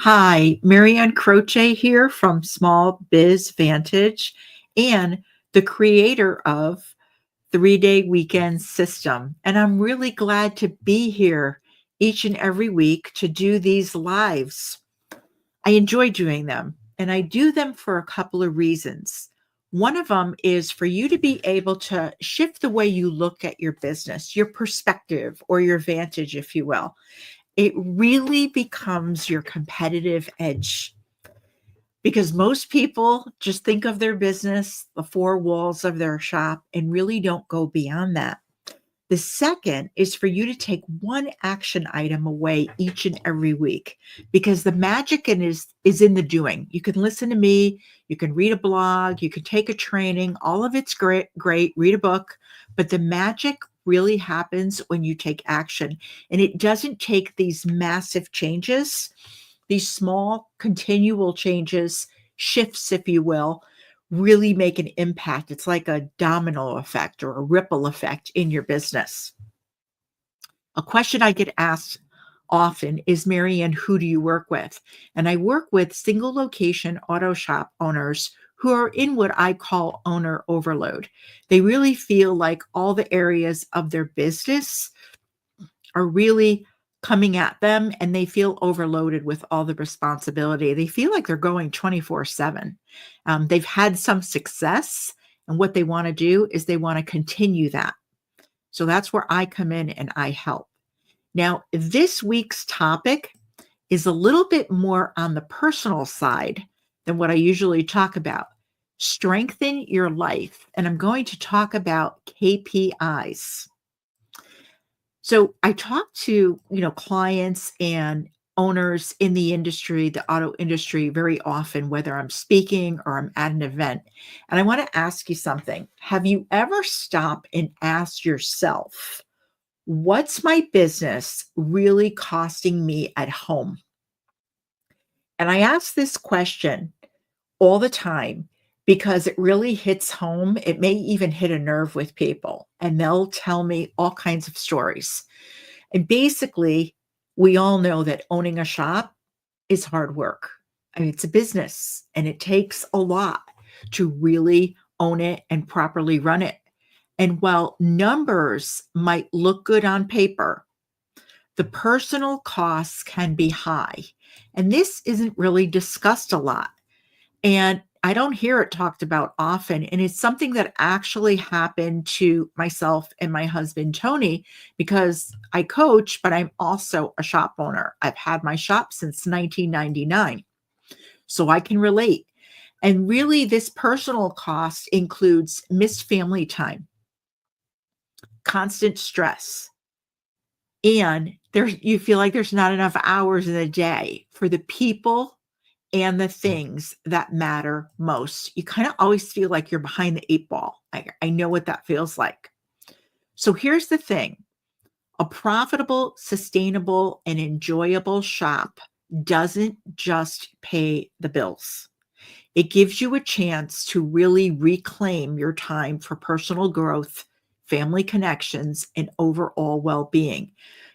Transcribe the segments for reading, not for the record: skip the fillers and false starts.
Hi, Marianne Croce here from Small Biz Vantage and the creator of 3-Day Weekend System. And I'm really glad to be here each and every week to do these lives. I enjoy doing them, and I do them for a couple of reasons. One of them is for you to be able to shift the way you look at your business, your perspective or your vantage, if you will. It really becomes your competitive edge because most people just think of their business, the four walls of their shop, and really don't go beyond that. The second is for you to take one action item away each and every week because the magic is in the doing. You can listen to me, you can read a blog, you can take a training, all of it's great, read a book, but the magic really happens when you take action. And it doesn't take these massive changes, these small continual changes, shifts if you will, really make an impact. It's like a domino effect or a ripple effect in your business. A question I get asked often is, Marianne, who do you work with? And I work with single location auto shop owners who are in what I call owner overload. They really feel like all the areas of their business are really coming at them and they feel overloaded with all the responsibility. They feel like they're going 24/7. They've had some success, and what they want to do is they want to continue that. So that's where I come in and I help. Now, this week's topic is a little bit more on the personal side than what I usually talk about. Strengthen your life. And I'm going to talk about KPIs. So I talk to, clients and owners in the industry, the auto industry, very often, whether I'm speaking or I'm at an event. And I want to ask you something. Have you ever stopped and asked yourself, what's my business really costing me at home? And I ask this question all the time because it really hits home. It may even hit a nerve with people, and they'll tell me all kinds of stories. And basically, we all know that owning a shop is hard work. I mean, it's a business and it takes a lot to really own it and properly run it. And while numbers might look good on paper, the personal costs can be high. And this isn't really discussed a lot. And I don't hear it talked about often. And it's something that actually happened to myself and my husband, Tony, because I coach, but I'm also a shop owner. I've had my shop since 1999. So I can relate. And really, this personal cost includes missed family time, constant stress, and you feel like there's not enough hours in the day for the people and the things that matter most. You kind of always feel like you're behind the eight ball. I know what that feels like. So here's the thing. A profitable, sustainable, and enjoyable shop doesn't just pay the bills. It gives you a chance to really reclaim your time for personal growth, family connections, and overall well-being.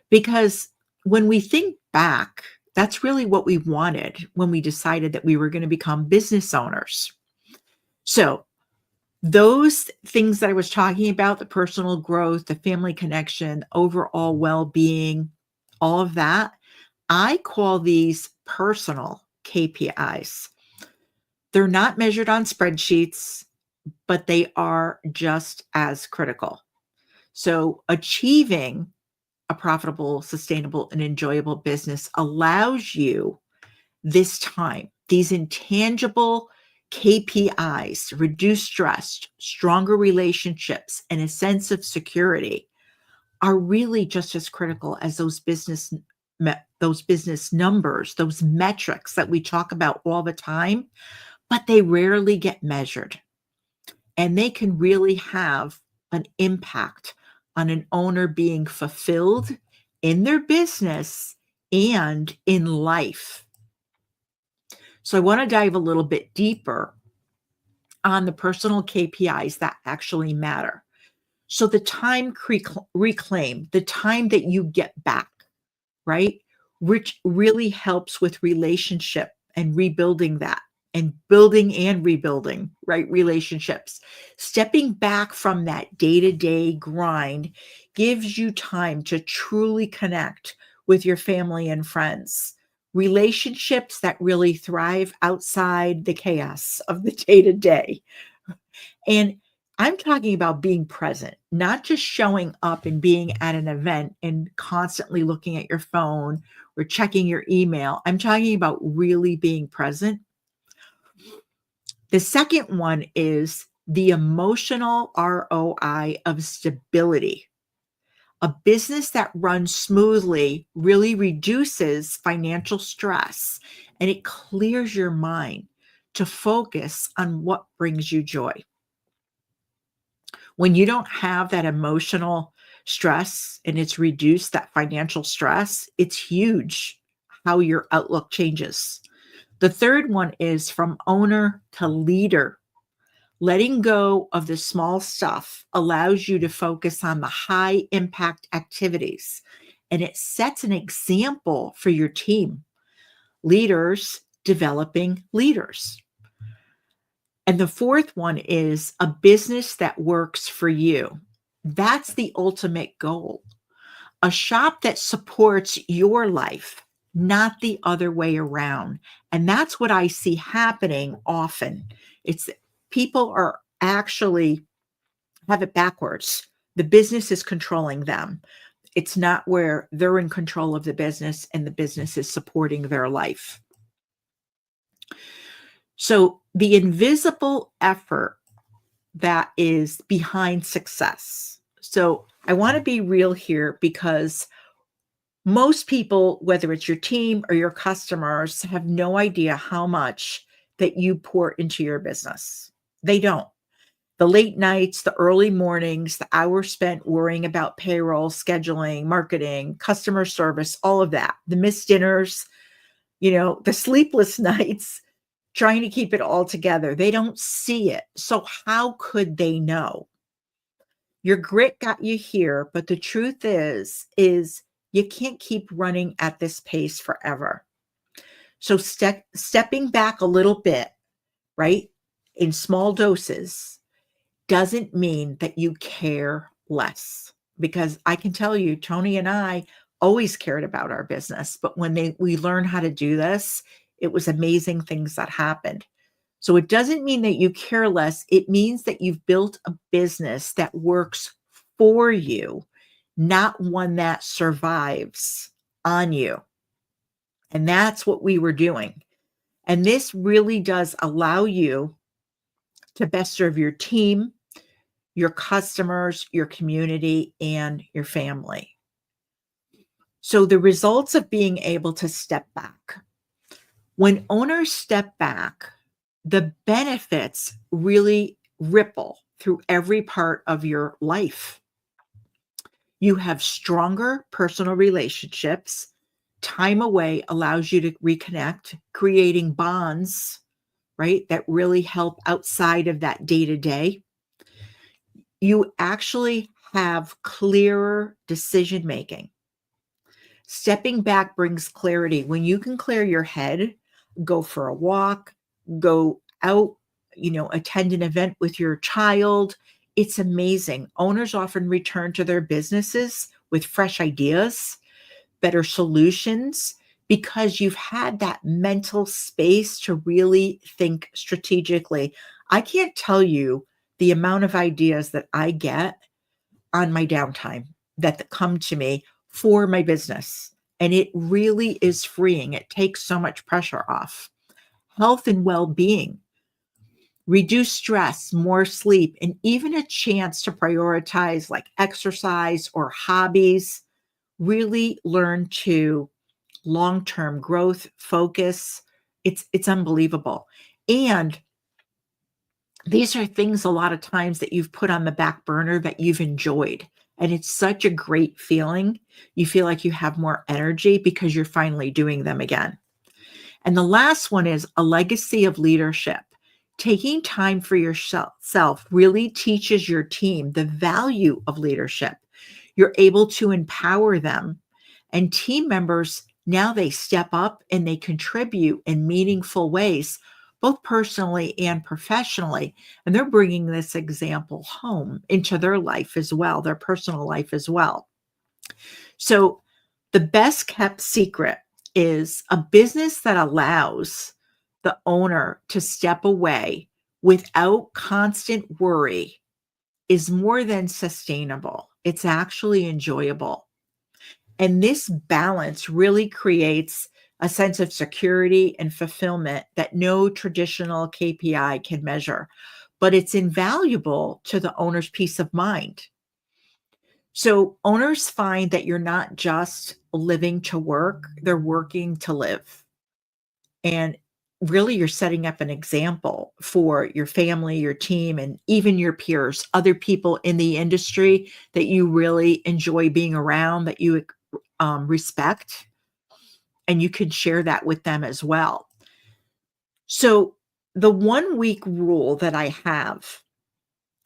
Because when we think back, that's really what we wanted when we decided that we were going to become business owners. So, those things that I was talking about, the personal growth, the family connection, overall well being, all of that, I call these personal KPIs. They're not measured on spreadsheets, but they are just as critical. So, achieving a profitable, sustainable, and enjoyable business allows you this time, these intangible KPIs, reduce stress, stronger relationships, and a sense of security are really just as critical as those business numbers, those metrics that we talk about all the time, but they rarely get measured. And they can really have an impact on an owner being fulfilled in their business and in life. So I want to dive a little bit deeper on the personal KPIs that actually matter. So the time reclaim, the time that you get back, right? which really helps with relationship and rebuilding that and building and rebuilding, right? Relationships. Stepping back from that day to day grind gives you time to truly connect with your family and friends. Relationships that really thrive outside the chaos of the day to day. And I'm talking about being present, not just showing up and being at an event and constantly looking at your phone or checking your email. I'm talking about really being present. The second one is the emotional ROI of stability. A business that runs smoothly really reduces financial stress and it clears your mind to focus on what brings you joy. When you don't have that emotional stress and it's reduced that financial stress, it's huge how your outlook changes. The third one is from owner to leader. Letting go of the small stuff allows you to focus on the high impact activities and it sets an example for your team. Leaders developing leaders. And the fourth one is a business that works for you. That's the ultimate goal. A shop that supports your life, not the other way around. And that's what I see happening often. It's people are actually have it backwards. The business is controlling them. It's not where they're in control of the business and the business is supporting their life. So the invisible effort that is behind success. So I want to be real here because most people, whether it's your team or your customers, have no idea how much that you pour into your business. They don't. The late nights, the early mornings, the hours spent worrying about payroll, scheduling, marketing, customer service, all of that, the missed dinners, the sleepless nights, trying to keep it all together. They don't see it. So how could they know? Your grit got you here, but the truth is you can't keep running at this pace forever. So stepping back a little bit, right, in small doses doesn't mean that you care less. Because I can tell you, Tony and I always cared about our business, but when we learned how to do this, it was amazing things that happened. So it doesn't mean that you care less. It means that you've built a business that works for you, not one that survives on you. And that's what we were doing. And this really does allow you to best serve your team, your customers, your community, and your family. So the results of being able to step back. When owners step back, the benefits really ripple through every part of your life. You have stronger personal relationships. Time away allows you to reconnect, creating bonds, right, that really help outside of that day to day. You actually have clearer decision making. Stepping back brings clarity. When you can clear your head, go for a walk, go out, attend an event with your child. It's amazing. Owners often return to their businesses with fresh ideas, better solutions, because you've had that mental space to really think strategically. I can't tell you the amount of ideas that I get on my downtime that come to me for my business. And it really is freeing. It takes so much pressure off. Health and well-being, reduce stress, more sleep, and even a chance to prioritize like exercise or hobbies. Really learn to long-term growth, focus. It's unbelievable. And these are things a lot of times that you've put on the back burner that you've enjoyed. And it's such a great feeling. You feel like you have more energy because you're finally doing them again. And the last one is a legacy of leadership. Taking time for yourself really teaches your team the value of leadership. You're able to empower them, and team members Now they step up and they contribute in meaningful ways, both personally and professionally. And they're bringing this example home into their life as well, their personal life as well. So, the best kept secret is a business that allows the owner to step away without constant worry is more than sustainable. It's actually enjoyable. And this balance really creates a sense of security and fulfillment that no traditional KPI can measure, but it's invaluable to the owner's peace of mind. So, owners find that you're not just living to work, they're working to live. And really, you're setting up an example for your family, your team, and even your peers, other people in the industry that you really enjoy being around, that you respect, and you can share that with them as well. So, the 1 week rule that I have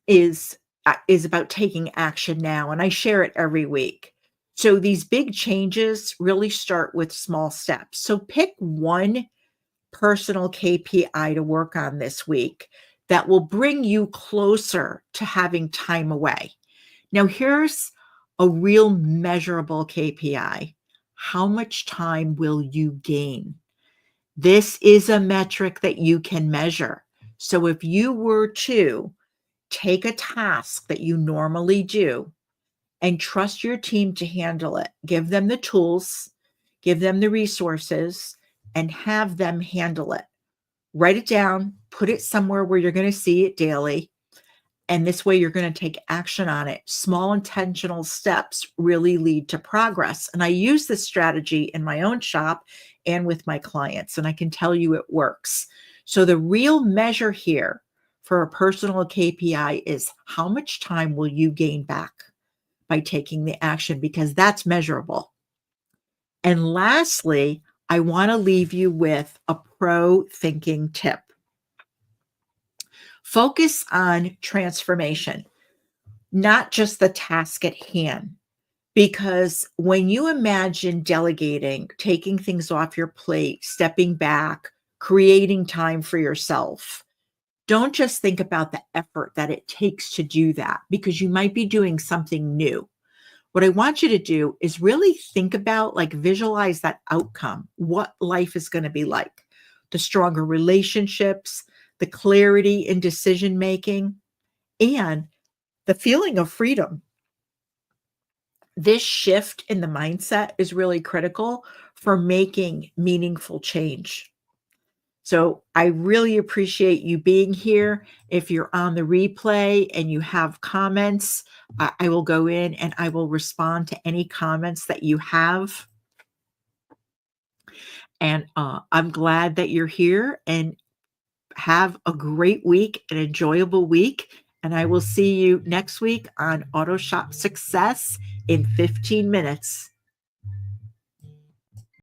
is about taking action now, and I share it every week. So, these big changes really start with small steps. So, pick one personal KPI to work on this week that will bring you closer to having time away. Now, here's a real measurable KPI. How much time will you gain? This is a metric that you can measure. So, if you were to take a task that you normally do and trust your team to handle it, give them the tools, give them the resources, and have them handle it. Write it down, put it somewhere where you're going to see it daily. And this way, you're going to take action on it. Small intentional steps really lead to progress. And I use this strategy in my own shop and with my clients, and I can tell you it works. So, the real measure here for a personal KPI is how much time will you gain back by taking the action, because that's measurable. And lastly, I want to leave you with a pro thinking tip. Focus on transformation, not just the task at hand. Because when you imagine delegating, taking things off your plate, stepping back, creating time for yourself, don't just think about the effort that it takes to do that, because you might be doing something new. What I want you to do is really think about, like, visualize that outcome, what life is going to be like, the stronger relationships, the clarity in decision making, and the feeling of freedom. This shift in the mindset is really critical for making meaningful change. So I really appreciate you being here. If you're on the replay and you have comments, I will go in and I will respond to any comments that you have. And I'm glad that you're here, and have a great week, an enjoyable week. And I will see you next week on Auto Shop Success in 15 minutes.